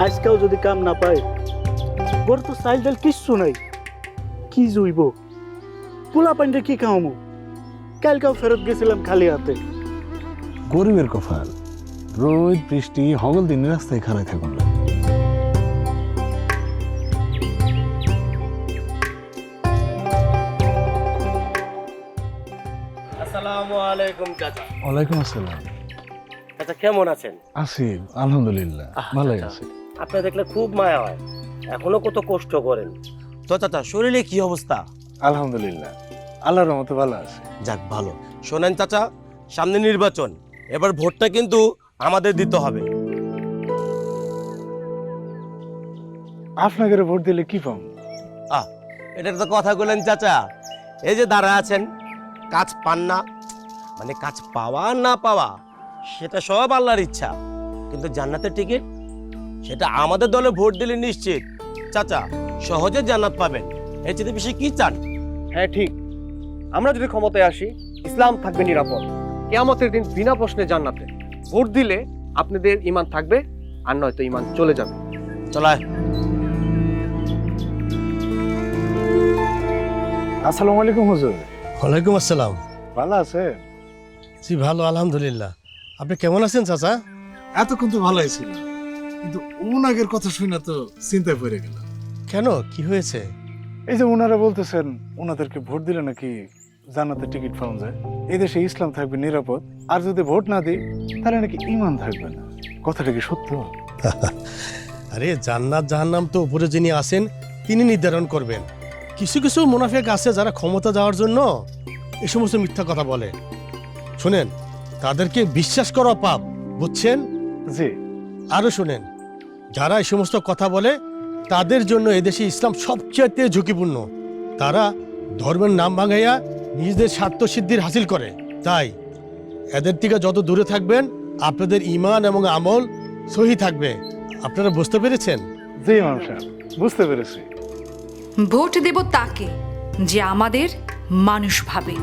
আজকেও যদি কাম না পায়, ওর তো চাইল ডাল কিচ্ছু নাই, কি জুইব পোলা পানিটা কি খাওয়ামো? কালকেও ফেরত গেছিলাম খালি হাতে। গরিবের কপাল, রোদ বৃষ্টি হগল দিন রাস্তায় খাড়ায় থাকুন না। আসসালামু আলাইকুম চাচা। ওয়ালাইকুম আসসালাম। চাচা কেমন আছেন? আছি আলহামদুলিল্লাহ, ভালোই আছি। আপনি দেখলে খুব মায়া হয়, এখনো কত কষ্ট করেন। তো চাচা শরীরে কি অবস্থা? আলহামদুলিল্লাহ, আল্লাহর রহমতে ভালো আছে। যাক ভালো। শোনেন চাচা, সামনে নির্বাচন, এবার ভোটটা কিন্তু আমাদের দিতে হবে। আপনাকে ভোট দিলে কি পাম? এটা তো কথা বলেন চাচা। এই যে দাঁড়া আছেন, কাজ পান না, মানে কাজ পাওয়া না পাওয়া সেটা সব আল্লাহর ইচ্ছা, কিন্তু জান্নাতের টিকিট সেটা আমাদের দলে ভোট দিলে নিশ্চিত চাচা সহজে জান্নাত পাবেন। এর চেয়ে বেশি কি চান? হ্যাঁ ঠিক, আমরা যদি ক্ষমতায় আসি ইসলাম থাকবে নিরাপদ, কিয়ামতের দিন বিনা প্রশ্নে জান্নাতে। ভোট দিলে আপনাদের ঈমান থাকবে, আর নয়তো ঈমান চলে যাবে। চলায়। আসসালামু আলাইকুম হুজুর। ওয়ালাইকুম আসসালাম। ভালো আছে? জি ভালো আলহামদুলিল্লাহ। আপনি কেমন আছেন চাচা? এতক্ষণ তো ভালোই ছিল, কিন্তু ওনাগের কথা শুনে তো চিন্তায় পড়ে গেলাম। কেন, কি হয়েছে? এই যে ওনারা বলতেছেন ওনাদেরকে ভোট দিলে নাকি জান্নাতের টিকিট পাওয়া যায়, এই দেশে ইসলাম থাকবে নিরাপদ, আর যদি ভোট না দিই তাহলে নাকি ঈমান থাকবে না। কথাটা কি সত্য? আরে জান্নাত জাহান্নাম তো উপরে যিনি আছেন তিনি নির্ধারণ করবেন। কিছু কিছু মুনাফিক আছে যারা ক্ষমতা যাওয়ার জন্য এই সমস্ত মিথ্যা কথা বলে। শুনেন, তাদেরকে বিশ্বাস করা পাপ, বুঝছেন? জি। আরো শুনেন, যারা এই সমস্ত কথা বলে তাদের জন্য এদেশে ইসলাম সবচেয়ে ঝুঁকিপূর্ণ। তারা ধর্মের নাম ভাঙাইয়া নিজেদের স্বার্থ সিদ্ধির হাসিল করে। তাই এদের থেকে যত দূরে থাকবেন আপনাদের ঈমান এবং আমল সহি থাকবে। আপনারা বুঝতে পেরেছেন? জি ইমাম সাহেব, বুঝতে পেরেছি। ভোট দেব তাকে যে আমাদের মানুষ ভাবে।